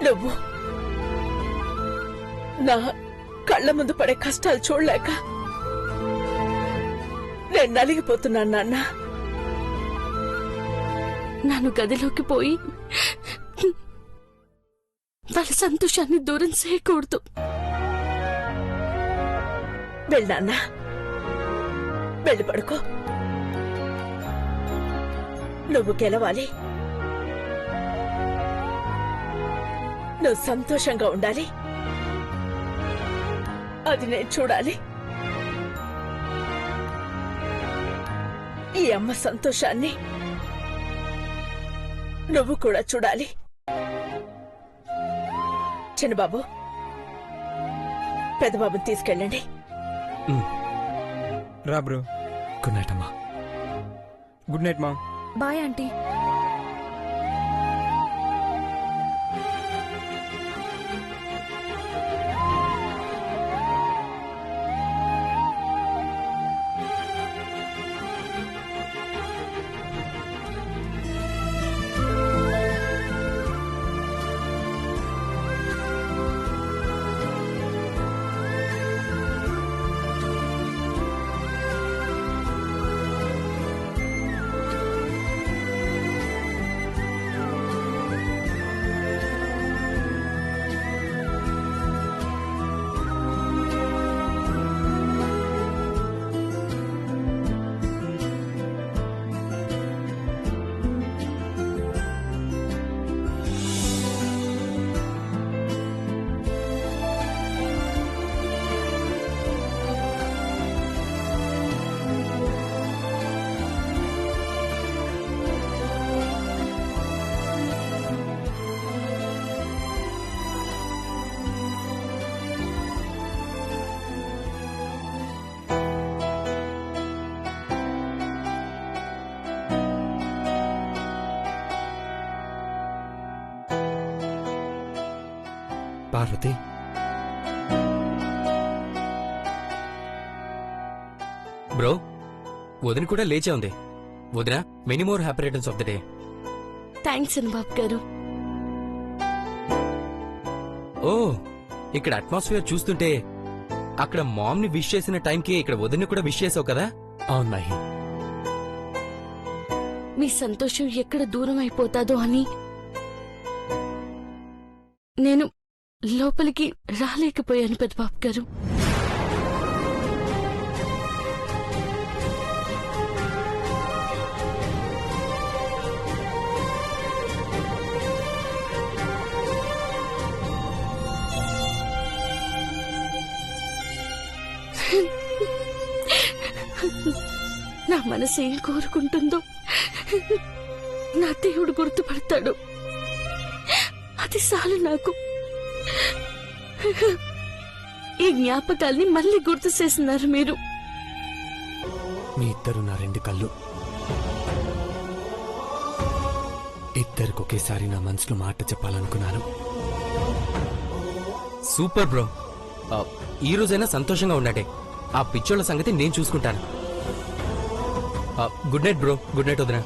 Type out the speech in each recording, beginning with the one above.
నువ్వు నా కళ్ళ ముందు పడే కష్టాలు చూడలేక నేను నలిగిపోతున్నాను నాన్న. నన్ను గదిలోకి పోయి వాళ్ళ సంతోషాన్ని దూరం చేయకూడదు. వెళ్ళాన్న, వెళ్ళి పడుకో. నువ్వు గెలవాలి, నువ్వు సంతోషంగా ఉండాలి, అది నేను చూడాలి. ఈ అమ్మ సంతోషాన్ని నువ్వు కూడా చూడాలి. చిన్నబాబు, పెద్దబాబుని తీసుకెళ్ళండి. రా బ్రో. గుడ్ నైట్ అమ్మా. గుడ్ నైట్ మా. Bye aunty. పార్వతి, బ్రో, వదిన కూడా లేచే ఉంది. వదిన, many more happy returns of the day. Thanks బాబు గారు. ఓ, ఇక్కడ అట్మాస్ఫియర్ చూస్తుంటే అక్కడ మామ్ ని విష్ చేసిన టైంకి ఇక్కడ వదిన కూడా విష్ చేసావు కదా? అవును మహి. మీ సంతోషం ఎక్కడ దూరం అయిపోతాదో అని నేను లోపలికి రాలేకపోయాను పెద్దబాబు గారు. నా మనసు ఏం కోరుకుంటుందో నా దేవుడు గుర్తుపడతాడు. అది చాలు నాకు. ఈ జ్ఞాపకాల్ని మళ్ళీ గుర్తు చేస్తున్నారు మీరు. మీ ఇద్దరు నా రెండు కళ్ళు. ఇద్దరికి ఒకేసారి నా మనసులో మాట చెప్పాలనుకున్నాను. Super bro. ఈ రోజైనా సంతోషంగా ఉన్నాడే. ఆ పిచ్చోళ్ల సంగతి నేను చూసుకుంటాను. Good night bro. Good night వదినా.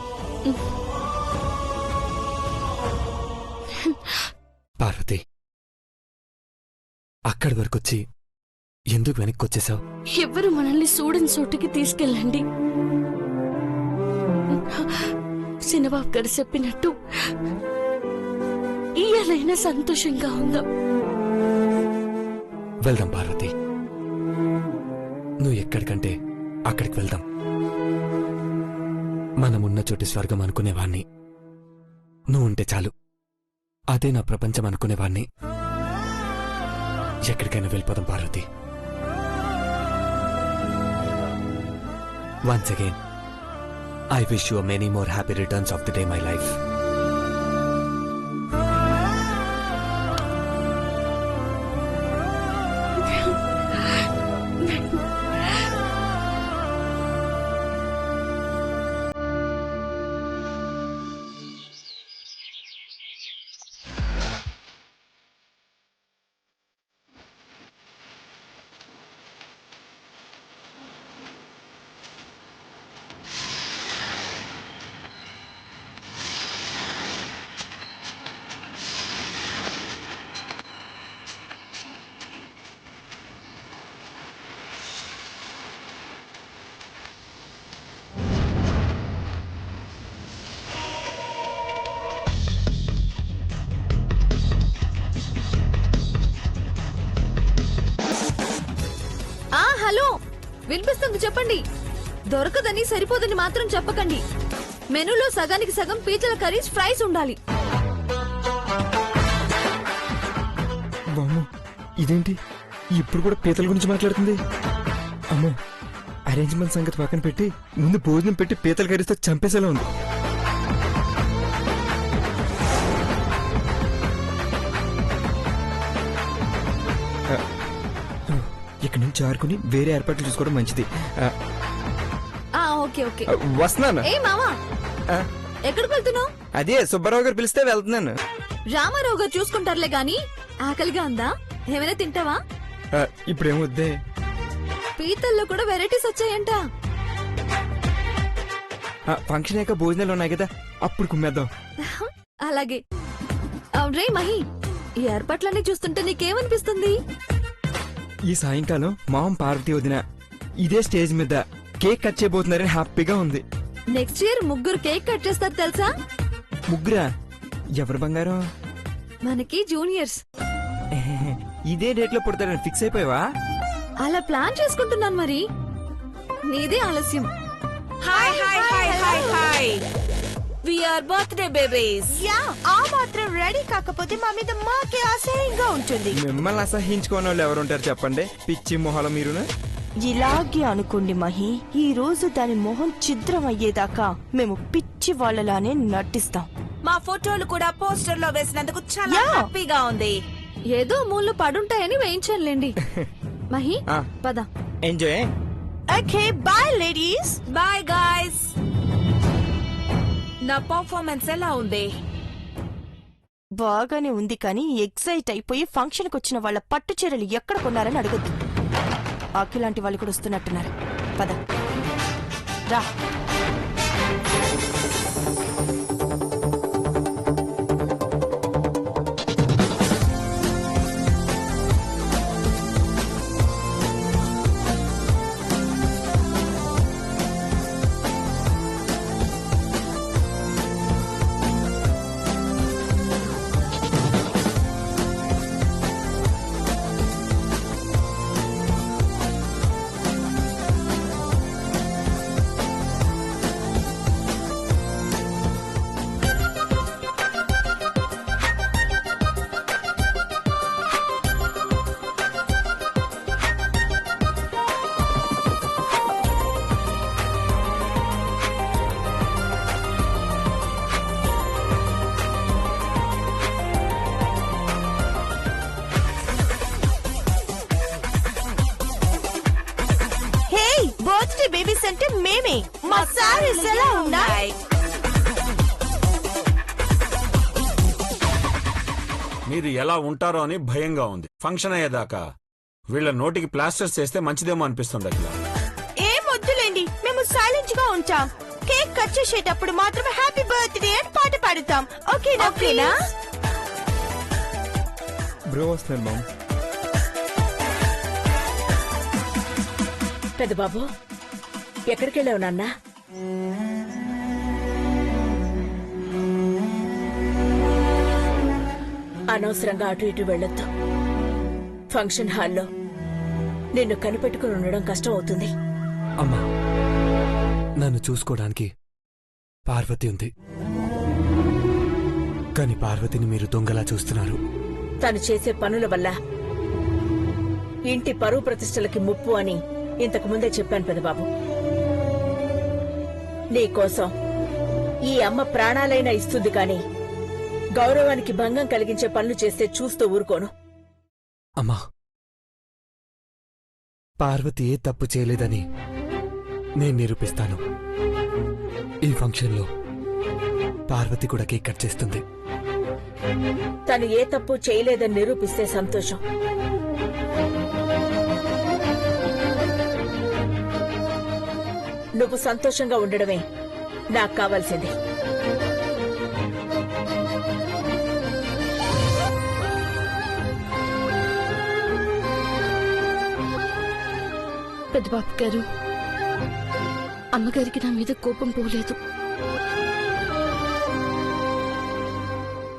పార్వతి, అక్కడి వరకొచ్చి ఎందుకు వెనక్కి వచ్చేసావు? ఎవ్వరు మనల్ని చూడని చోటుకి తీసుకెళ్ళండి. చిన్నబాబు గారు చెప్పినట్టు ఇయ్యాలైనా సంతోషంగా ఉందాం. వెళ్దాం పార్వతి, నువ్వు ఎక్కడికంటే అక్కడికి వెళ్దాం. మనమున్న చోటి స్వర్గం అనుకునేవాణ్ణి, నువ్వు ఉంటే చాలు. అదే నా ప్రపంచం అనుకునేవాణ్ణి. ఎక్కడికైనా వెళ్ళిపోదాం Parvathi. Once again I wish you many more happy returns of the day, my life. వినిపిస్తుంది చెప్పండి. దొరకదని సరిపోదని మాత్రం చెప్పకండి. మెనూలో సగానికి సగం పీతల కర్రీస్ ఫ్రైస్ ఉండాలి. బామ్ము ఇదేంటి ఇప్పుడు కూడా పీతల గురించి మాట్లాడుతుంది? అమ్మో, అరేంజ్మెంట్ సంగతి పక్కన పెట్టి ముందు భోజనం పెట్టి పీతల కర్రీతో చంపేసేలా ఉంది. ఇక్కడ నుంచి ఆరుకుని వేరే ఏర్పాట్లు చూసుకోవడం మంచిది. Okay okay. వస్తున్నాను. ఏ మామా, ఆ, ఎక్కడికి వెళ్తున్నావు? అదే సుబ్బారావు గారు పిలిస్తే వెళ్తున్నాను. రామారావు గారు చూసుకుంటారులే గాని ఆకలిగా ఉందా? ఏమైనా తింటావా? ఇప్పుడేమొద్దే. పీతల్లో కూడా వెరైటీస్ వచ్చాయంట. ఫంక్షన్ అయ్యాక భోజనాలు ఉన్నాయి కదా, అప్పుడు కుమ్మేద్దాం. అలాగే. రే మహి, ఈ ఏర్పాట్లన్నీ చూస్తుంటే నీకేమనిపిస్తుంది? ఈ సాయంకాలం మామ పార్వతి వదిన ఇదే స్టేజ్ మీద కేక్ కట్ చేయబోతున్నారని హ్యాపీగా ఉంది. నెక్స్ట్ ఇయర్ 3 కేక్ కట్ చేస్తారు తెలుసా? ముగ్గురా? ఎవరు బంగారం? మనకి జూనియర్స్. ఇదే డేట్ లో పుడతారని ఫిక్స్ అయిపోయావా? అలా ప్లాన్ చేసుకుంటున్నాను మరి. నీదే ఆలస్యం. Hi hi hi hi hi we are birthday babies. Yeah, ఆ మాత్రం రెడీ కాకపోతే మా మీద మాకే అసహ్యంగా ఉంటుంది. మిమ్మల్ని అసహించుకోని వాళ్ళు ఎవరుంటారు చెప్పండి, పిచ్చి మొహాల మీరును. ఇలాగే అనుకోండి మహి, ఈ రోజు దాని మొహం ఛిద్రం అయ్యేదాకా మేము పిచ్చి వాళ్ళలానే నటిస్తాం. మా ఫోటోలు కూడా పోస్టర్ లో వేసినందుకు చాలా Yeah. హ్యాపీగా ఉంది. ఏదో మూల పడుంటాయని వేయించానులేండి. మహి, ఆ. పద. Enjoy. Okay bye ladies. Bye guys. నా పర్ఫార్మెన్స్ ఎలా ఉంది? బాగానే ఉంది కానీ ఎక్సైట్ అయిపోయి ఫంక్షన్ కు వచ్చిన వాళ్ళ పట్టు చీరలు ఎక్కడ కొన్నారని అడగొద్దు. అఖిలాంటి వాళ్ళు కూడా వస్తున్నట్టున్నారు. పద రా. బర్త్డే బేబీస్ అంటే మేమే. మా సారీస్ ఎలా ఉన్నాయి? మీరు ఎలా ఉంటారో అని భయంగా ఉంది. ఫంక్షన్ అయ్యేదాకా వీళ్ళ నోటికి ప్లాస్టర్స్ చేస్తే మంచిదేమో అనిపిస్తుంది. అట్లా ఏం వద్దులేండి, మేము సైలెంట్ గా ఉంటాం. కేక్ కట్ చేసేటప్పుడు మాత్రమే హ్యాపీ బర్త్డే అని పాట పాడుతాం. ఓకేనా? బ్రో వస్తున్నాను మామ్. పెద్ద బాబు, ఎక్కడికి వెళ్ళావు నాన్న? అనవసరంగా అటు ఇటు వెళ్ళొద్దు. ఫంక్షన్ హాల్లో నిన్ను కనిపెట్టుకుని ఉండడం కష్టం అవుతుంది. అమ్మా, నన్ను చూసుకోవడానికి పార్వతి ఉంది, కానీ పార్వతిని మీరు దొంగలా చూస్తున్నారు. తను చేసే పనుల వల్ల ఇంటి పరువు ప్రతిష్టలకి ముప్పు అని ఇంతకు ముందే చెప్పాను పెదబాబు. నీకోసం ఈ అమ్మ ప్రాణాలైనా ఇస్తుంది కాని గౌరవానికి భంగం కలిగించే పనులు చేస్తే చూస్తూ ఊరుకోను. అమ్మా, పార్వతి ఏ తప్పు చేయలేదని నేను నిరూపిస్తాను. ఈ ఫంక్షన్లో పార్వతి కూడా కేక్ కట్ చేస్తుంది. తను ఏ తప్పు చేయలేదని నిరూపిస్తే సంతోషం. నువ్వు సంతోషంగా ఉండడమే నాకు కావాల్సింది. పెద్దబాబు గారు, అమ్మగారికి నా మీద కోపం పోలేదు.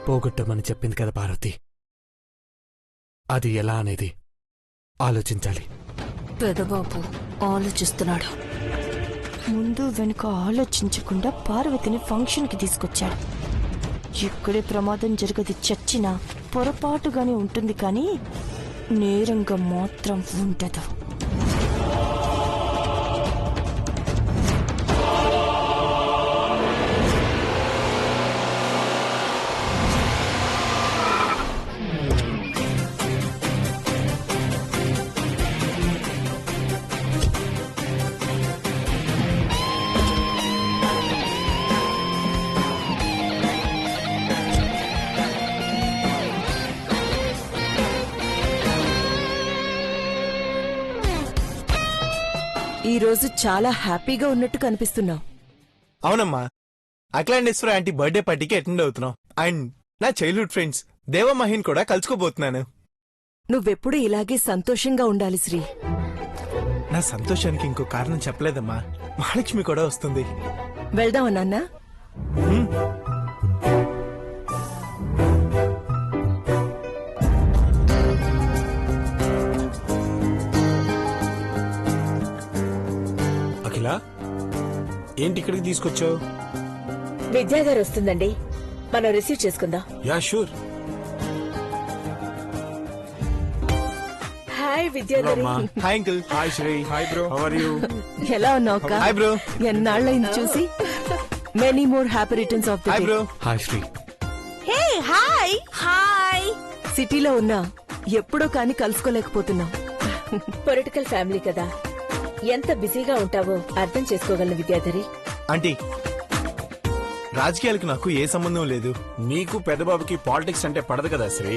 పోగొట్టమని చెప్పింది కదా పార్వతి, అది ఎలా అనేది ఆలోచించాలి. పెదబాబు, ఆలోచిస్తున్నాడు. ముందు వెనుక ఆలోచించకుండా పార్వతిని ఫంక్షన్కి తీసుకొచ్చాడు. ఇక్కడే ప్రమాదం జరగది, చచ్చినా పొరపాటుగానే ఉంటుంది కానీ నేరంగా మాత్రం ఉండదు. ఈ రోజు చాలా హ్యాపీగా ఉన్నట్టు కనిపిస్తున్నావు. అవునమ్మా, అఖిలాండేశ్వర ఆంటీ బర్త్డే పార్టీకి అటెండ్ అవుతున్నాం. అండ్ నా చైల్డ్హుడ్ ఫ్రెండ్స్ దేవమహిన్ కూడా కలుసుకోబోతున్నాను. నువ్వెప్పుడు ఇలాగే సంతోషంగా ఉండాలి శ్రీ. నా సంతోషానికి ఇంకో కారణం చెప్పలేదమ్మా, మహాలక్ష్మి కూడా వస్తుంది. వెళ్దామా నాన్న? అఖిల, ఏంటి ఇక్కడికి తీసుకొచ్చావు? విద్యాగారు వస్తుందండి, మనం రిసీవ్ చేసుకుందాం. Yeah sure. హాయ్ విద్యాగారు. Hi uncle. Hi Sri. Hi bro. How are you? ఎలా ఉన్నావు అక్క? Hi bro. ఎన్నాళ్ళైంది చూసి. Many more happy returns of the hi day. Bro. Hi Sri. Hey hi. Hi. సిటీలో ఉన్నా ఎప్పుడో కాని కలుసుకోలేకపోతున్నాం. పొలిటికల్ ఫ్యామిలీ కదా, ఎంత బిజీగా ఉంటావో అర్థం చేసుకోగలను విద్యాధరి. ఆంటీ, రాజకీయాలకు నాకు ఏ సంబంధం లేదు. నీకు పెద్దబాబుకి పాలిటిక్స్ అంటే పడదు కదా శ్రీ.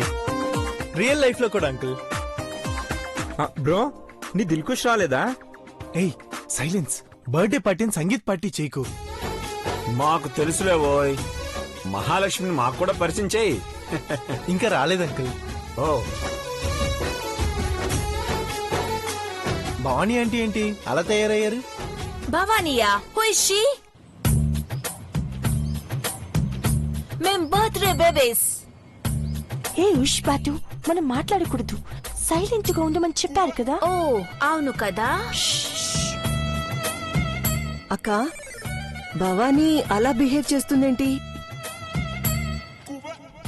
రియల్ లైఫ్ లో కూడా అంకుల్. బ్రో, నీ దిల్కుష్ రాలేదా? ఏయ్ సైలెన్స్. బర్త్డే పార్టీని సంగీత్ పార్టీ చేయకు. మాకు తెలుసులే ఓయ్. మహాలక్ష్మిని మాకు కూడా పరిచయం చేయి. ఇంకా రాలేదు అంకుల్. ఓ, భవానీ ఆంటీ ఏంటి అలా తయారయ్యారు? భవానియా? Who is she? మేం బర్త్డే బేబీస్. హే ఉష్ బాటు, మనం మాట్లాడకూడదు, సైలెంట్ గా ఉండమని చెప్పారు కదా. ఓ అవును కదా. అక్క, భవానీ అలా బిహేవ్ చేస్తుందేంటి?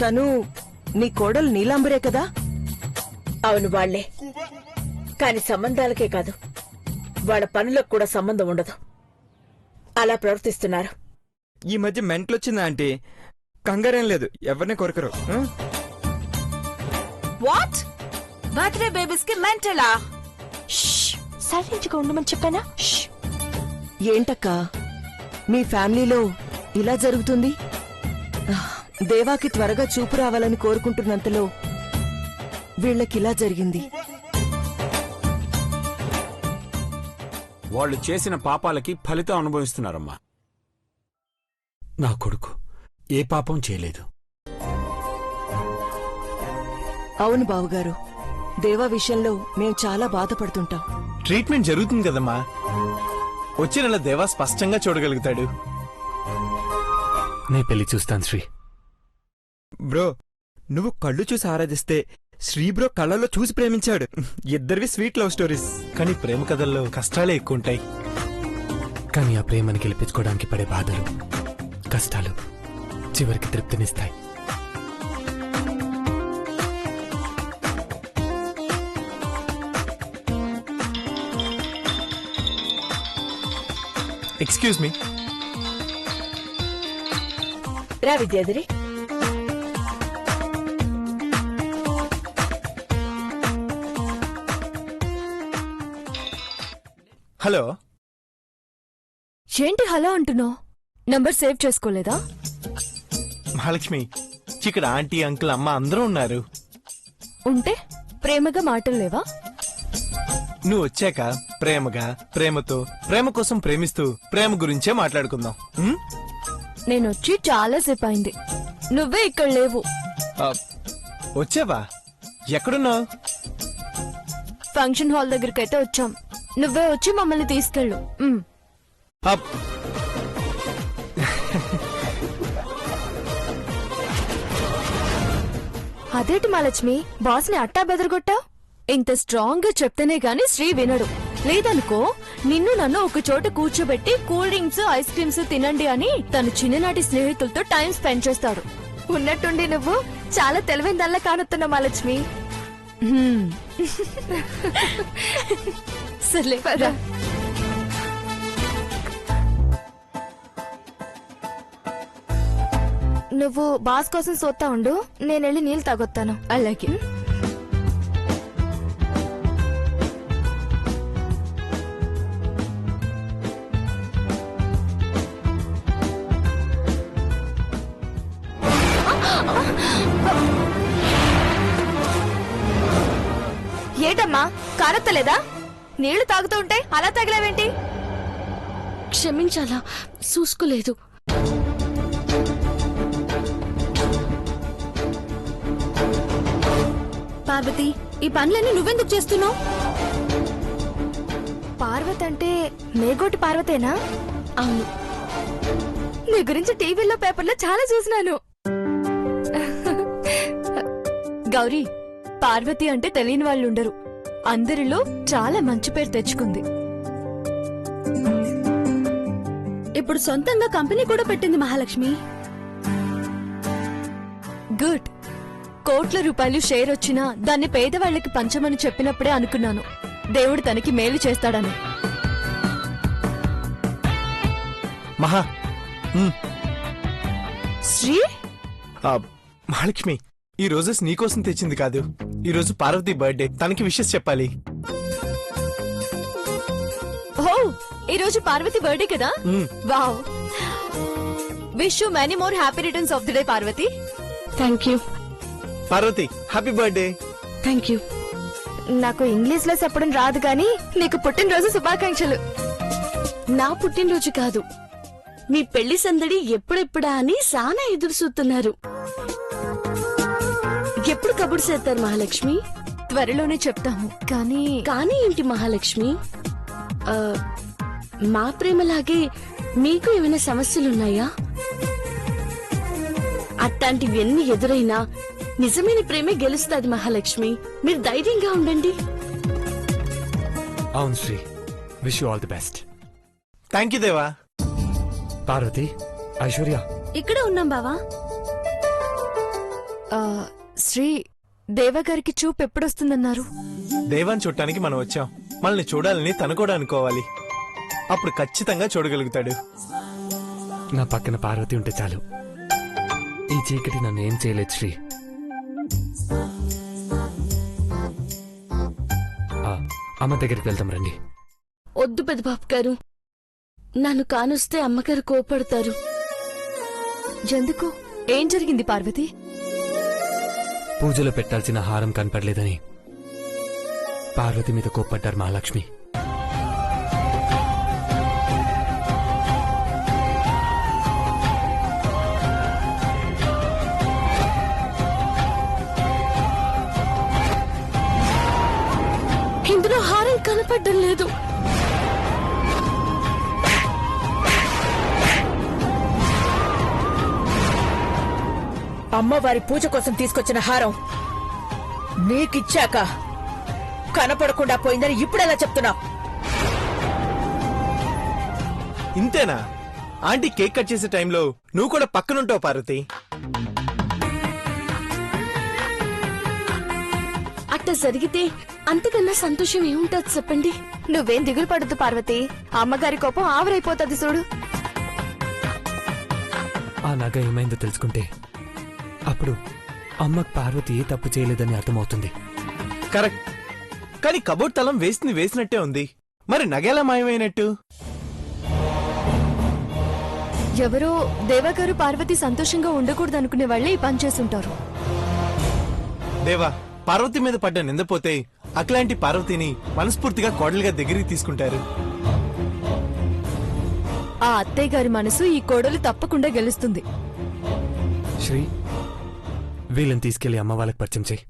తను నీ కోడలు నీలాంబరే కదా? అవును వాళ్లే, కాని సంబంధాలకే కాదు వాళ్ళ పనులకు కూడా సంబంధం ఉండదు. అలా ప్రవర్తిస్తున్నారు. ఈ మధ్య మెంటలొచ్చిందా ఆంటీ? కంగారేం లేదు, ఎవరిని కొరకరు. వాట్? బర్త్డే బేబీస్ కి మెంటలా? సైలెంట్ గా ఉండమని చెప్పానా? ఏంటక్కా, మీ ఫ్యామిలీలో ఇలా జరుగుతుంది? దేవాకి త్వరగా చూపు రావాలని కోరుకుంటున్నంతలో వీళ్ళకిలా జరిగింది. వాళ్ళు చేసిన పాపాలకి ఫలితం అనుభవిస్తున్నారమ్మా. నా కొడుకు ఏ పాపం చేయలేదు. అవును బావుగారు, దేవా విషయంలో మేం చాలా బాధపడుతుంటాం. ట్రీట్మెంట్ జరుగుతుంది కదమ్మా, వచ్చే నెల దేవా స్పష్టంగా చూడగలుగుతాడు. నే పెళ్లి చూస్తాను శ్రీ. బ్రో, నువ్వు కళ్ళు చూసి ఆరాధిస్తే శ్రీ బ్రో కళ్ళలో చూసి ప్రేమించాడు. ఇద్దరివి స్వీట్ లవ్ స్టోరీస్. కానీ ప్రేమ కథల్లో కష్టాలే ఎక్కువ ఉంటాయి. కానీ ఆ ప్రేమని గెలిపించుకోవడానికి పడే బాధలు, కష్టాలు చివరికి తృప్తినిస్తాయి. Excuse me. రా విద్యాధరి. హలో. ఏంటి హలో అంటున్నావు? నంబర్ సేవ్ చేసుకోలేదా? మహాలక్ష్మి, ఇక్కడ ఆంటీ అంకుల్ అమ్మ అందరూ ఉన్నారు. ఉంటే ప్రేమగా మాటలు లేవా? నువ్వు వచ్చాక ప్రేమగా, ప్రేమతో, ప్రేమ కోసం ప్రేమిస్తూ ప్రేమ గురించే మాట్లాడుకుందాం. నేనొచ్చి చాలా సేపు అయింది, నువ్వే ఇక్కడ లేవు. వచ్చావా? ఎక్కడున్నావు? ఫంక్షన్ హాల్ దగ్గరకైతే వచ్చాం, నువ్వే వచ్చి మమ్మల్ని తీసుకెళ్ళు. అదేంటి మహాలక్ష్మి, బాస్ ని అట్టా బెదరగొట్టావు? ఇంత స్ట్రాంగ్ గా చెప్తేనే గాని శ్రీ వినడు. లేదనుకో నిన్ను నన్ను ఒక చోట కూర్చోబెట్టి కూల్ డ్రింక్స్ ఐస్ క్రీమ్స్ తినండి అని తను చిన్ననాటి స్నేహితులతో టైం స్పెండ్ చేస్తాడు. ఉన్నట్టుండి నువ్వు చాలా తెలివైన దానిలా కానుతున్నావు మహాలక్ష్మి. సర్లే పద. నువ్వు బాస్ కోసం సోతా ఉండు, నేను వెళ్ళి నీళ్ళు తాగొత్తాను. అలాగే. ఏటమ్మా కారత్తలేదా? నీళ్లు తాగుతూ ఉంటే అలా తగిలేవేంటి? క్షమించాలా, చూసుకోలేదు. పార్వతి, ఈ పనులన్నీ నువ్వెందుకు చేస్తున్నావు? పార్వతి అంటే మేగోటి పార్వతేనా? అవును. నీ గురించి టీవీలో పేపర్లో చాలా చూసినాను. గౌరీ, పార్వతి అంటే తెలియని వాళ్ళు ఉండరు. అందరిలో చాలా మంచి పేరు తెచ్చుకుంది. ఇప్పుడు సొంతంగా కంపెనీ కూడా పెట్టింది మహాలక్ష్మి. గుడ్. కోట్ల రూపాయలు షేర్ వచ్చినా దాన్ని పేదవాళ్లకి పంచమని చెప్పినప్పుడే అనుకున్నాను దేవుడు తనకి మేలు చేస్తాడని. మహా శ్రీ, మహాలక్ష్మి ఈ రోజు నీకోసం తెచ్చింది కాదు. ఈ రోజు పార్వతి బర్త్డే, తనకి విషెస్ చెప్పాలి. ఓ, ఈ రోజు పార్వతి బర్త్డే కదా? Wow. Wish you many more happy returns of the day Parvathi. Thank you. Parvathi happy birthday. Thank you. నాకు ఇంగ్లీష్ లో చెప్పడం రాదు కానీ నీకు పుట్టినరోజు శుభాకాంక్షలు. నా పుట్టినరోజు కాదు, మీ పెళ్లి సందడి ఎప్పుడెప్పుడా అని సానా ఎదురు చూస్తున్నారు. ఎప్పుడు కబురు చేస్తారు మహాలక్ష్మి? త్వరలోనే చెప్తాము. కానీ కానీ ఏంటి మహాలక్ష్మి? మా ప్రేమలాగే మీకు ఏమైనా సమస్యలున్నాయా? అట్లాంటివన్నీ ఎదురైనా నిజమైన ప్రేమే గెలుస్తుంది మహాలక్ష్మి. మీరు ధైర్యంగా ఉండండి. అవును Sri, wish you all the best. Thank you Deva. Parvathi, Aishwarya ఇక్కడే ఉన్నాం బావా. శ్రీ, దేవగారికి చూపు ఎప్పుడొస్తుందన్నారు? దేవాన్ని చూడటానికి మనం వచ్చాం. మనల్ని చూడాలని తను కూడా అనుకోవాలి. అప్పుడు ఖచ్చితంగా చూడగలుగుతాడు. నా పక్కన పార్వతి ఉంటే చాలు. ఈ చీకటి నన్ను ఏం చేయలేదు శ్రీ. అమ్మ దగ్గరికి వెళ్తాం రండి. వద్దు పెద్దబాబు గారు, నన్ను కానొస్తే అమ్మగారు కోపడతారు. ఎందుకు? ఏం జరిగింది పార్వతి? పూజలో పెట్టాల్సిన హారం కనపడలేదని పార్వతి మీద కోప్పడ్డారు మహాలక్ష్మి. ఇందులో హారం కనపడడం లేదు. అమ్మవారి పూజ కోసం తీసుకొచ్చిన హారం నీకిచ్చాక కనపడకుండా పోయిందని ఇప్పుడెలా చెప్తున్నావు? ఇంతేనా? ఆంటీ కేక్ కట్ చేసే టైంలో నువ్వు కూడా పక్కనుంటావు పార్వతి. అట్ట జరిగితే అంతకన్నా సంతోషం ఏముంటది చెప్పండి? నువ్వేం దిగులు పడద్దు పార్వతి, అమ్మగారి కోపం ఆవిరైపోతుంది చూడు. ఆ నగ ఏమైందో తెలుసుకుంటే అప్పుడు అమ్మకు పార్వతి ఏ తప్పు చేయలేదని అర్థమవుతుంది. కరెక్ట్. కానీ కబోర్డ్ తలం వేసింది వేసినట్టే ఉంది. మరి నగేలా మాయమైనట్టు? ఎవరో దేవగారు పార్వతి సంతోషంగా ఉండకూడదు అనుకునే వాళ్లే ఈ పని చేసుంటారు. దేవా, పార్వతి మీద పడ్డ నిందపోతే అట్లాంటి పార్వతిని మనస్ఫూర్తిగా కోడలుగా దగ్గరికి తీసుకుంటారు. ఆ అత్తయ్య గారి మనసు ఈ కోడలు తప్పకుండా గెలుస్తుంది. శ్రీ, వీళ్ళని తీసుకెళ్లి అమ్మ వాళ్ళకి పరిచయం చేయి.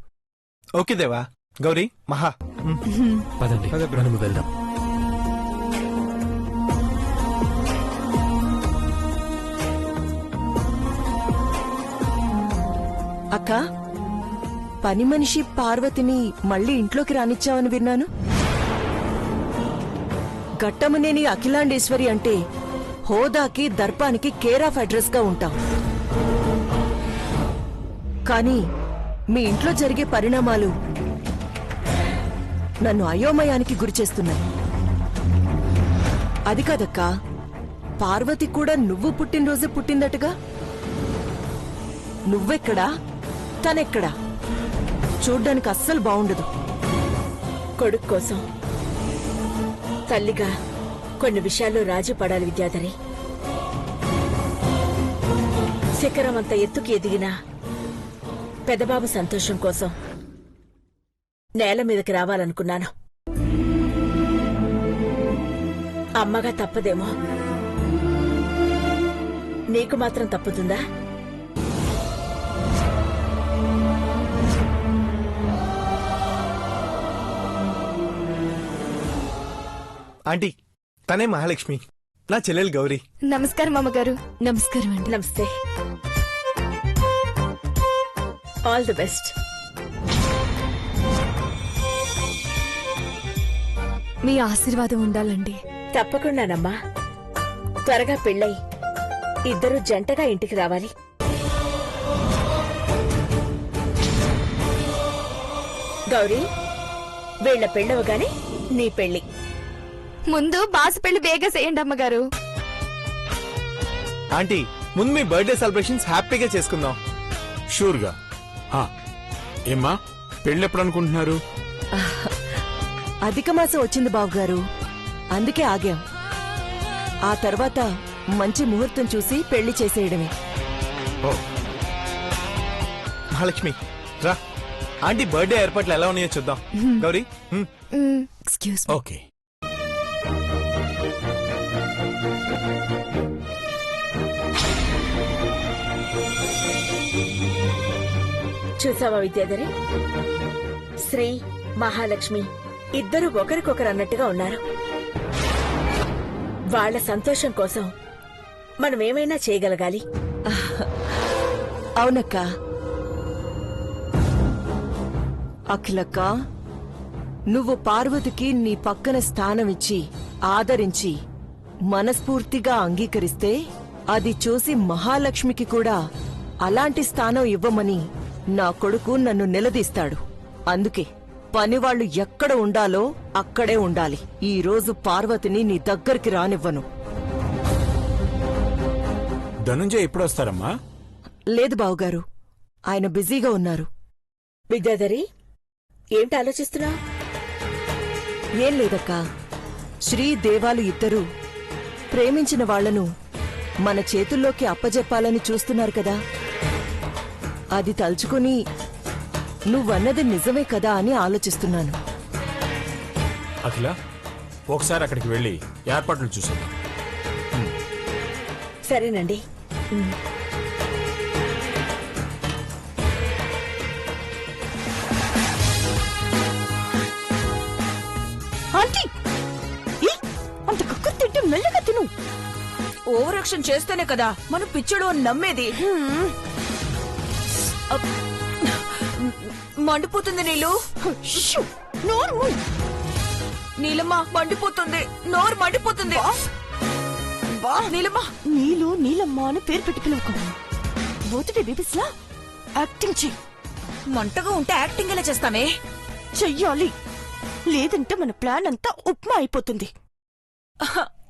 ఓకే దేవా. గౌరీ, మహా, పదండి మనము వెళ్దాం. అక్క, పని మనిషి పార్వతిని మళ్ళీ ఇంట్లోకి రానిచ్చావని విన్నాను. ఘట్టమనేని అఖిలాండేశ్వరి అంటే హోదాకి దర్పానికి కేర్ ఆఫ్ అడ్రస్ గా ఉంటాం. కానీ మీ ఇంట్లో జరిగే పరిణామాలు నన్ను అయోమయానికి గురిచేస్తున్నాయి. అది కాదక్కా, పార్వతి కూడా నువ్వు పుట్టినరోజే పుట్టిందటగా. నువ్వెక్కడా, తనెక్కడా? చూడ్డానికి అస్సలు బావుండదు. కొడుకు కోసం తల్లిగా కొన్ని విషయాల్లో రాజీ పడాలి విద్యాధరి. శిఖరం అంత ఎత్తుకి ఎదిగినా పెదబాబు సంతోషం కోసం నేల మీదకి రావాలనుకున్నాను. అమ్మగా తప్పదేమో, నీకు మాత్రం తప్పుతుందా? ఆంటీ, తనే మహాలక్ష్మి, నా చెల్లెలు గౌరీ. నమస్కారం అమ్మగారు. నమస్కారం అండి. నమస్తే. All the best. మీ ఆశీర్వాదం ఉండాలండి. తప్పకుండానమ్మా. త్వరగా పెళ్ళై ఇద్దరు జంటగా ఇంటికి రావాలి. గౌరీ, వీళ్ల పెళ్ళవగానే నీ పెళ్లి. ముందు బాసు పెళ్లి బేగా చేయండి అమ్మగారు. ఆంటీ, ముందు మీ బర్త్డే సెలబ్రేషన్స్ హ్యాపీగా చేసుకుందాం. షూర్గా. ఏమ్మా, పెళ్ళెప్పుడు అనుకుంటున్నారు? అధిక మాసం వచ్చింది బావగారు, అందుకే ఆగాం. ఆ తర్వాత మంచి ముహూర్తం చూసి పెళ్లి చేసేయడమే. ఓ, మహాలక్ష్మి రా, ఆంటీ బర్త్డే ఏర్పాట్లు ఎలా ఉన్నాయో చూద్దాం. Gauri, excuse okay. చూసావా విద్యాధరి, శ్రీ మహాలక్ష్మి ఇద్దరు ఒకరికొకరు అన్నట్టుగా ఉన్నారు. వాళ్ల సంతోషం కోసం మనం ఏమైనా చేయగలగాలి. అవునక్క. అఖిలక్క, నువ్వు పార్వతికి నీ పక్కన స్థానమిచ్చి ఆదరించి మనస్ఫూర్తిగా అంగీకరిస్తే అది చూసి మహాలక్ష్మికి కూడా అలాంటి స్థానం ఇవ్వమని నా కొడుకు నన్ను నిలదీస్తాడు. అందుకే పనివాళ్లు ఎక్కడ ఉండాలో అక్కడే ఉండాలి. ఈ రోజు పార్వతిని నీ దగ్గరికి రానివ్వను. ధనుంజయ్ ఎప్పుడొస్తారమ్మా? లేదు బావుగారు, ఆయన బిజీగా ఉన్నారు. విద్యాధరి, ఏంటి ఆలోచిస్తున్నా? ఏం లేదక్కా, శ్రీ దేవాలు ఇద్దరూ ప్రేమించిన వాళ్లను మన చేతుల్లోకి అప్పజెప్పాలని చూస్తున్నారు కదా. అది తలుచుకుని నువ్వన్నది నిజమే కదా అని ఆలోచిస్తున్నాను. అఖిల, ఒకసారి అక్కడికి వెళ్ళి ఏర్పాట్లు చూసేద్దాం. సరేనండి. ఆంటీ, అంత కక్కురు తింటే మెల్లగా తిను. ఓవర్ యాక్షన్ చేస్తేనే కదా మనం పిచ్చడు అని నమ్మేది. మండిపోతుంది నీళ్ళు. నోరు మూయ్. నీలమ్మ మండిపోతుంది, నోరు మండిపోతుంది. నీలమ్మ, నీళ్ళు నీలమ్మ అని పేరు పెట్టి పిలువుకో. బోతుడే బేబీస్లా యాక్టింగ్ చెయ్యి. మంటగా ఉంటే యాక్టింగ్ ఎలా చేస్తామే? చెయ్యాలి, లేదంటే మన ప్లాన్ అంతా ఉప్మా అయిపోతుంది.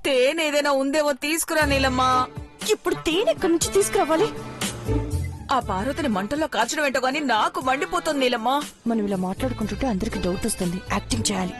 తేనేదైనా ఉందేమో తీసుకురా నీలమ్మ. ఇప్పుడు తేనె ఎక్కడి నుంచి తీసుకురావాలి? ఆ పార్వతిని మంటల్లో కాల్చడం ఏంటో గానీ నాకు మండిపోతుంది నీలమ్మ. మనం ఇలా మాట్లాడుకుంటుంటే అందరికి డౌట్ వస్తుంది. యాక్టింగ్ చేయాలి.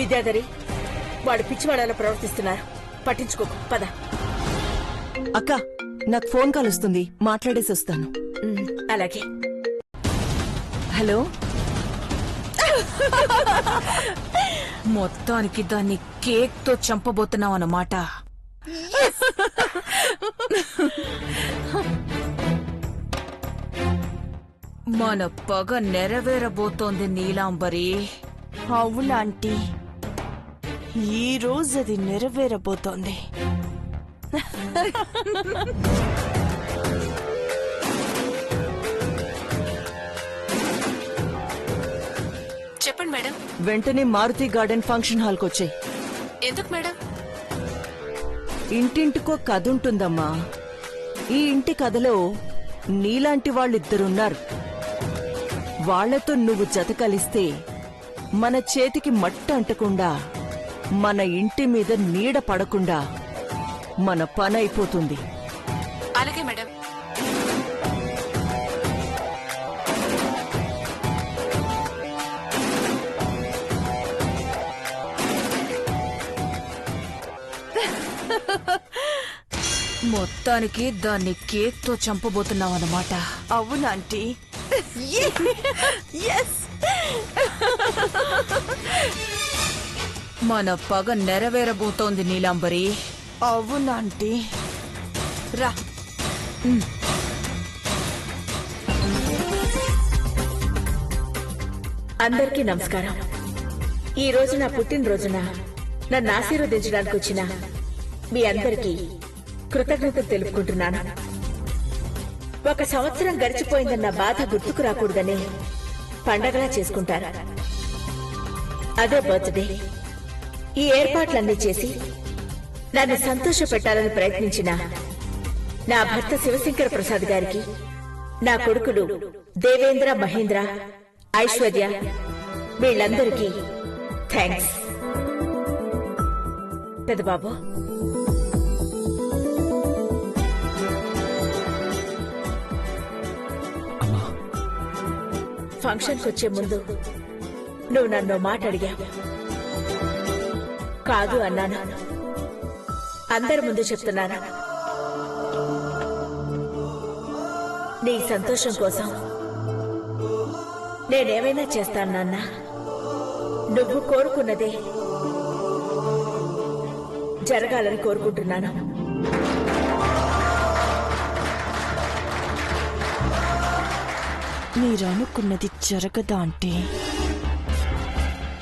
విద్యాధరి వాడు పిచ్చివాడలా ప్రవర్తిస్తున్నారు. పట్టించుకోకు, పద. అక్క నాకు ఫోన్ కాల్ వస్తుంది, మాట్లాడేసి వస్తాను. అలాగే. హలో. మొత్తానికి దాన్ని కేక్ తో చంపబోతున్నావు అన్నమాట. మన పగ నెరవేరబోతోంది నీలాంబరి. అవునాంటీ, ఈ రోజు అది నెరవేరబోతోంది. చెప్పండి మేడం. వెంటనే మారుతి గార్డెన్ ఫంక్షన్ హాల్కి వచ్చాయి. ఎందుకు మేడం? ఇంటింటికో కథ ఉంటుందమ్మా. ఈ ఇంటి కథలో నీలాంటి వాళ్ళిద్దరున్నారు. వాళ్లతో నువ్వు జత కలిస్తే మన చేతికి మట్టి అంటకుండా, మన ఇంటి మీద నీడ పడకుండా మన పని అయిపోతుంది. అలాగే మేడం. మొత్తానికి దాన్ని కేక్ తో చంపబోతున్నావు అన్నమాట. అవునాంటీ. మన పగ నెరవేరబోతోంది నీలాంబరి. అవునాంటీ. రా. అందరికీ నమస్కారం. ఈ రోజు నా పుట్టినరోజున నన్ను ఆశీర్వదించడానికి వచ్చిన మీ అందరికీ కృతజ్ఞతలు తెలుపుకుంటున్నాను. ఒక సంవత్సరం గడిచిపోయిందన్న బాధ గుర్తుకు రాకూడదని పండగలా చేసుకుంటారు. అదే బర్త్డే. ఈ ఏర్పాట్లన్నీ చేసి నన్ను సంతోష పెట్టాలని ప్రయత్నించిన నా భర్త శివశంకర ప్రసాద్ గారికి, నా కొడుకులు దేవేంద్ర, మహేంద్ర, ఐశ్వర్య, వీళ్ళందరికీ థ్యాంక్స్. పెద్దబాబు, ఫంక్షన్కి వచ్చే ముందు నువ్వు నన్ను మాట అడిగావు. కాదు అన్నాను. అందరి ముందు చెప్తున్నాను, నీ సంతోషం కోసం నేనేమైనా చేస్తాను నాన్న. నువ్వు కోరుకున్నదే జరగాలని కోరుకుంటున్నాను. మీరనుకున్నది జరగదా అంటే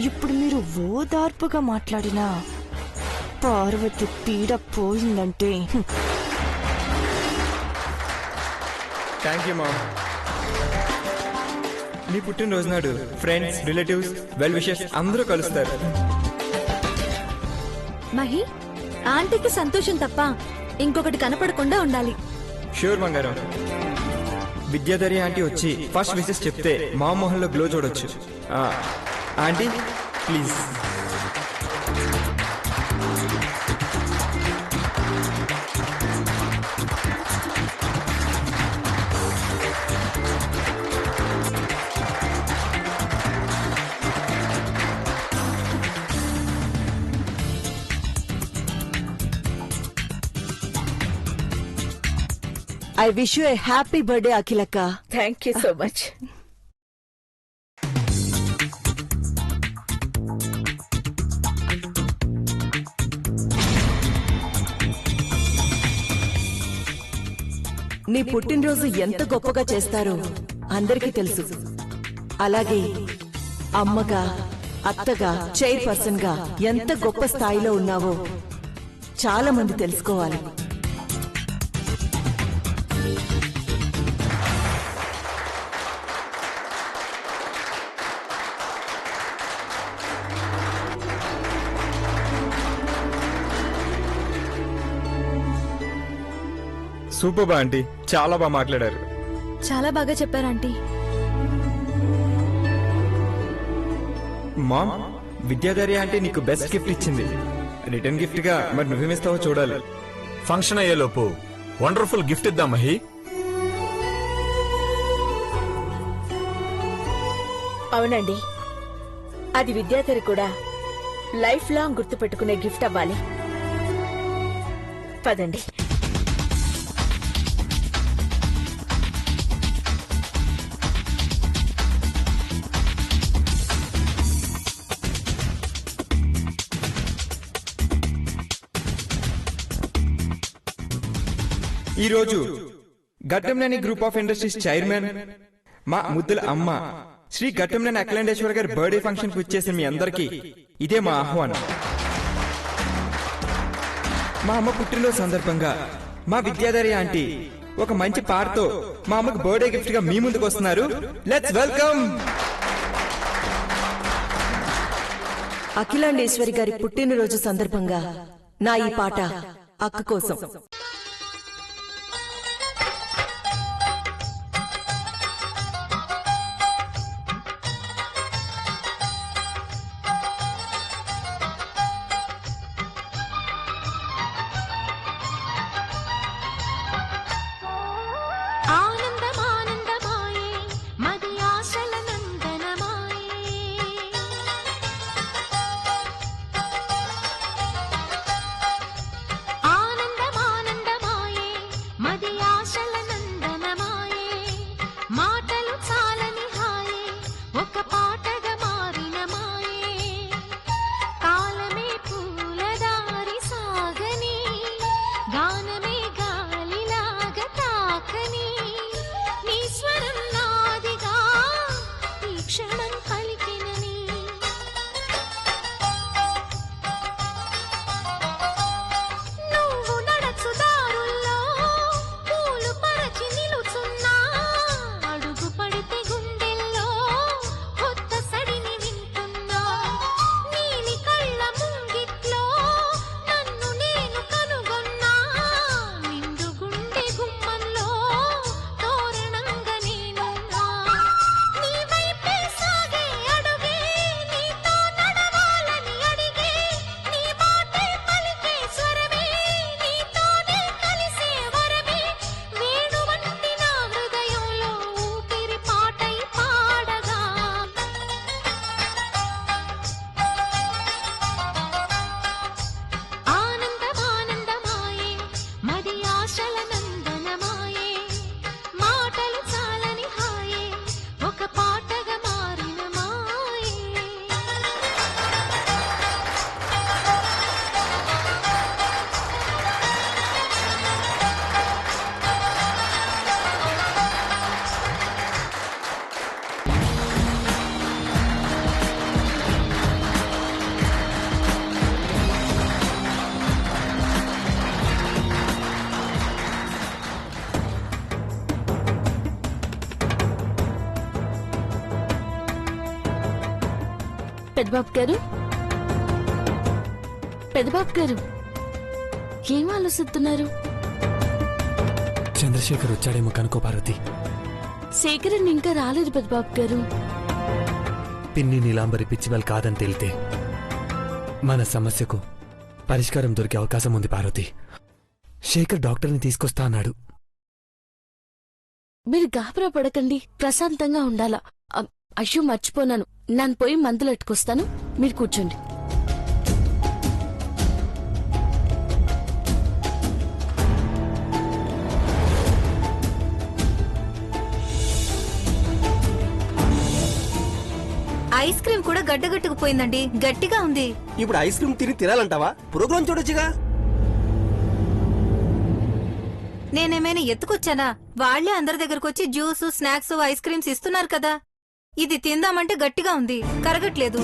ఇప్పుడు మీరు ఓదార్పుగా మాట్లాడినా పార్వతి పీడ పోయిందంటే థ్యాంక్ యూ మామ్. నీ పుట్టినరోజు నాడు ఫ్రెండ్స్, రిలేటివ్స్, వెల్ విషెస్ అందరూ కలుస్తారు. మహి, ఆంటీకి సంతోషం తప్ప ఇంకొకటి కనపడకుండా ఉండాలి. షూర్ బంగారం. విద్యాధరి ఆంటీ వచ్చి ఫస్ట్ విషెస్ చెప్తే మా మొహంలో గ్లో చూడొచ్చు. Aunty please. I wish you a happy birthday అఖిలక్క. Thank you so much. నీ పుట్టినరోజు ఎంత గొప్పగా చేస్తారో అందరికీ తెలుసు. అలాగే అమ్మగా, అత్తగా, చైర్పర్సన్ గా ఎంత గొప్ప స్థాయిలో ఉన్నావో చాలా మంది తెలుసుకోవాలి. సూపర్ బా ఆంటీ, చాలా బాగా మాట్లాడారు. చాలా బాగా చెప్పారు ఆంటీ. మామ్, విద్యాధరి ఆంటీ నీకు బెస్ట్ గిఫ్ట్ ఇచ్చింది. రిటర్న్ గిఫ్ట్ గా మరి నువ్వేమిస్తావో చూడాలి. ఫంక్షన్ అయ్యేలోపు వండర్ఫుల్ గిఫ్ట్ ఇద్దాం మహి. అవునండి, అది విద్యాధరి కూడా లైఫ్ లాంగ్ గుర్తుపెట్టుకునే గిఫ్ట్ అవ్వాలి. పదండి. ఈ రోజు Ghattamaneni group of industries chairman మా ముద్దుల అమ్మ శ్రీ ఘట్టంనేని అఖిలాండేశ్వర గారి బర్త్డే ఫంక్షన్ కు ఇచ్చేసిన మీ అందరికీ ఇదే మా ఆహ్వానం. మా అమ్మ పుట్టినరోజు సందర్భంగా మా విద్యాధరి ఆంటీ ఒక మంచి పాటతో మా అమ్మకి బర్త్డే గిఫ్ట్ గా మీ ముందుకు వస్తున్నారు. Let's welcome. అఖిలాండేశ్వరి గారి పుట్టినరోజు సందర్భంగా నా ఈ పాట అక్క కోసం. పెద్దబాబు గారు ఏం ఆలోచిస్తున్నారు? చంద్రశేఖర్ వచ్చాడేమో కనుకో పార్వతి. శేఖరన్ ఇంకా రాలేదు పెద్దబాబు గారు. పిన్ని నీలాంబరి పిచ్చివల్ కాదని తేలితే మన సమస్యకు పరిష్కారం దొరికే అవకాశం ఉంది పార్వతి. శేఖర్ డాక్టర్ని తీసుకొస్తా అన్నాడు. మీరు గాబరా పడకండి, ప్రశాంతంగా ఉండాలా. అయ్యో మర్చిపోనాను, నన్ను పోయి మందులు ఎట్టుకొస్తాను, మీరు కూర్చోండి. ఐస్ క్రీమ్ కూడా గడ్డగట్టుకుపోయిందండి, గట్టిగా ఉంది. ఇప్పుడు ఐస్ క్రీమ్ తినాలంటావా? ప్రోగ్రాం చూడొచ్చుగా. నేనేమైనా ఎత్తుకొచ్చానా? వాళ్లే అందరి దగ్గరకు వచ్చి జ్యూస్, స్నాక్స్, ఐస్ క్రీమ్స్ ఇస్తున్నారు కదా. ఇది తిందామంటే గట్టిగా ఉంది, కరగట్లేదు.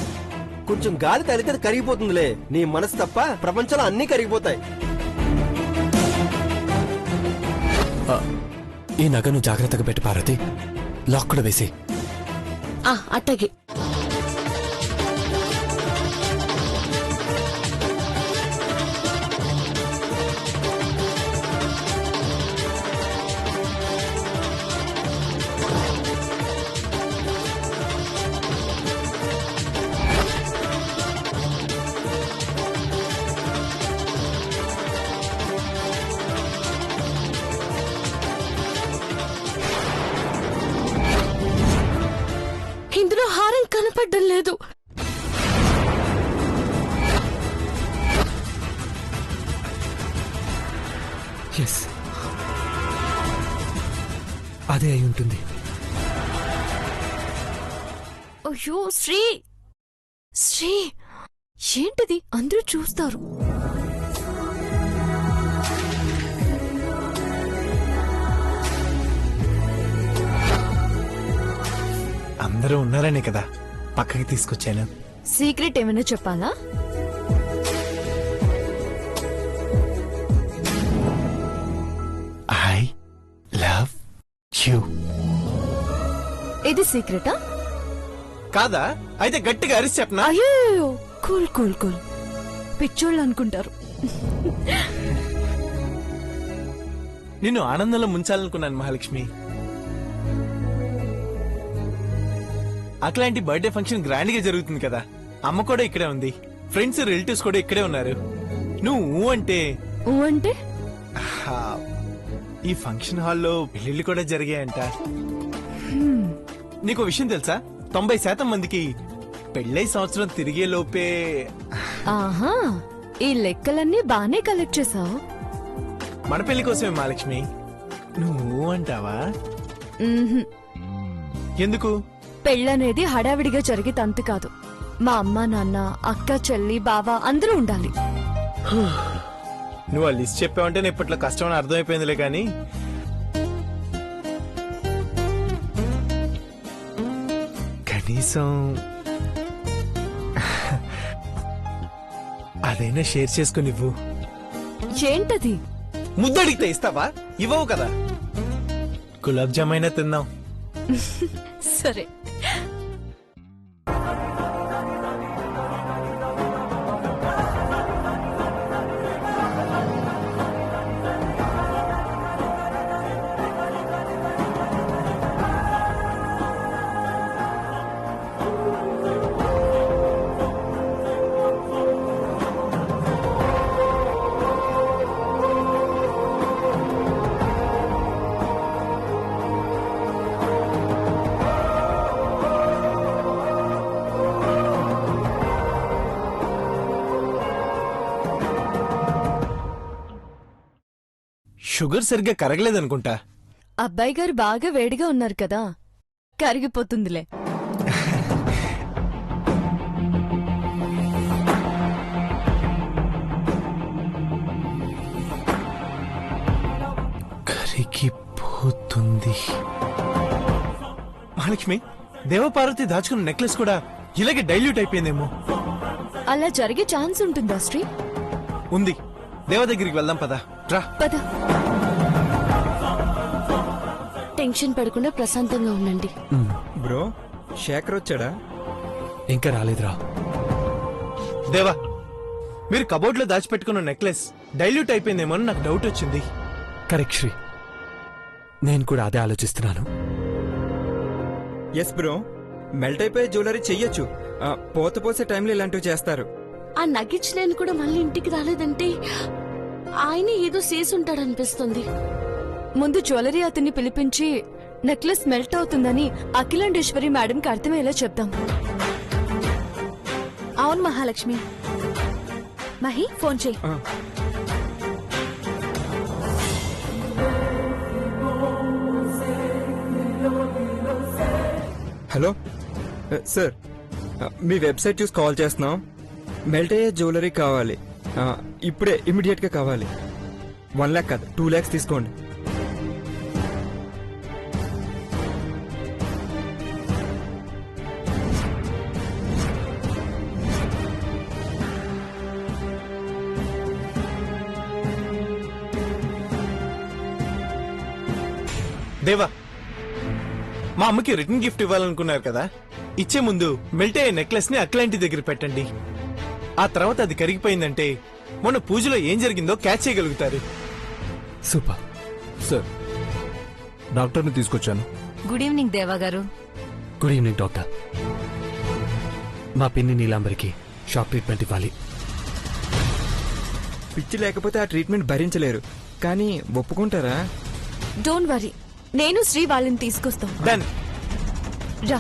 కొంచెం గాలి తగిలితే కరిగిపోతుందిలే. నీ మనసు తప్ప ప్రపంచంలో అన్నీ కరిగిపోతాయి. ఈ నగను జాగ్రత్తగా పెట్టి పార్వతి, లాక్ కూడా వేసి. అట్టగే. ఇందులో హారం కనపడ్డం లేదు. ఎస్, అదే అయి ఉంటుంది. అయ్యో శ్రీ, శ్రీ ఏంటిది? అందరూ చూస్తారు. అందరూ ఉన్నారనే కదా పక్కకి తీసుకొచ్చాను. సీక్రెట్ ఏమైనా చెప్పాలా? I love you. ఇది సీక్రెటా? కాదా? అయితే గట్టిగా అరిచి చెప్పనా? అయ్యో కూల్ కూల్ కూల్, పిచ్చోళ్ళు అనుకుంటారు. నిన్ను ఆనందంలో ముంచాలనుకున్నాను మహాలక్ష్మి. అట్లాంటి బర్త్డే ఫంక్షన్ గ్రాండ్ గా జరుగుతుంది కదా, అమ్మ కూడా ఇక్కడే ఉంది, ఫ్రెండ్స్ రిలేటివ్స్ కూడా ఇక్కడే ఉన్నారు. నువ్వు అంటే అంటే ఈ ఫంక్షన్ హాల్లో పెళ్లిళ్ళు కూడా జరిగాయంట. నీకు విషయం తెలుసా? 90% మందికి పెళ్ళై సంవత్సరం తిరిగే లోపే. ఆహా, ఈ లెక్కలన్నీ బానే కలెక్ట్ చేసావు. మన పెళ్లి కోసమే మహాలక్ష్మి. నువ్వు అంటావా? ఎందుకు? పెళ్ళనేది హడావిడిగా జరిగే తంతు కాదు. మా అమ్మ నాన్న, అక్క చెల్లి, బావ అందరూ ఉండాలి. నువ్వు ఆ లిస్ట్ చెప్పావంటే నేను ఇప్పట్లో కష్టం అని అర్థమైపోయిందిలే. కానీ కనీసం అదైనా షేర్ చేసుకుని ఇవ్వు. ఏంటది? ముద్దడిగితే ఇస్తావా? ఇవ్వవు కదా. గులాబ్ జామ్ అయినా తిందాం. సరే. షుగర్ సరిగ్గా కరగలేదనుకుంటా. అబ్బాయి గారు బాగా వేడిగా ఉన్నారు కదా, కరిగిపోతుందిలే. కరిగిపోతుంది. మహాలక్ష్మి, దేవపార్వతి దాచుకున్న నెక్లెస్ కూడా ఇలాగే డైల్యూట్ అయిపోయిందేమో. అలా జరిగే ఛాన్స్ ఉంటుందా శ్రీ? ఉంది. దేవ దగ్గరికి వెళ్దాం పదా. రా పద. టెన్షన్ పడకుండా ప్రశాంతంగా ఉండండి. బ్రో, శేఖర్ వచ్చాడా? ఇంకా రాలేదురా. దేవా, మీరు కబోర్డ్ లో దాచిపెట్టుకున్న నెక్లెస్ డైల్యూట్ అయిపోయిందేమో అని నాకు డౌట్ వచ్చింది. కరెక్ట్ శ్రీ, నేను కూడా అదే ఆలోచిస్తున్నాను. ఎస్ బ్రో, మెల్ట్ అయిపోయే జ్యువెలరీ చెయ్యొచ్చు. పోత పోసే టైంలో ఇలాంటివి చేస్తారు. ఆ నగిచ్ లేని కూడా మళ్ళీ ఇంటికి రాలేదంటే ఆయన ఏదో చేస్తుంటాడనిపిస్తుంది. ముందు జ్యువెలరీ అతన్ని పిలిపించి నెక్లెస్ మెల్ట్ అవుతుందని అఖిలాండేశ్వరి మేడంకి అర్థమయ్యేలా చెప్దాం. అవును మహాలక్ష్మి. మహి, ఫోన్ చెయ్యి. హలో సార్, మీ వెబ్సైట్ చూసి కాల్ చేస్తున్నాం. మెల్ట్ అయ్యే జ్యువెలరీ కావాలి. ఇప్పుడే ఇమీడియట్ గా కావాలి. 1 lakh కాదు, 2 lakhs తీసుకోండి. దేవా, మా అమ్మకి రిటర్న్ గిఫ్ట్ ఇవ్వాలనుకున్నారు కదా, ఇచ్చే ముందు మెల్ట్ అయ్యే నెక్లెస్ ని అక్లాంటి దగ్గర పెట్టండి. ఆ తర్వాత అది కరిగిపోయిందంటే మొన్న పూజలో ఏం జరిగిందో క్యాచ్ చేయగలుగుతారు. సూపర్ సార్, డాక్టర్ని తీసుకొచ్చాను. గుడ్ ఈవినింగ్ దేవా గారు. Good evening doctor. మా పిన్ని నీలాంబరికి షాక్ ట్రీట్మెంట్ ఇవ్వాలి. పిచ్చి లేకపోతే ఆ ట్రీట్మెంట్ భరించలేరు, కానీ ఒప్పుకుంటారా? డోంట్ వరీ, నేను శ్రీ వాళ్ళని తీసుకొస్తాం. డన్. రా.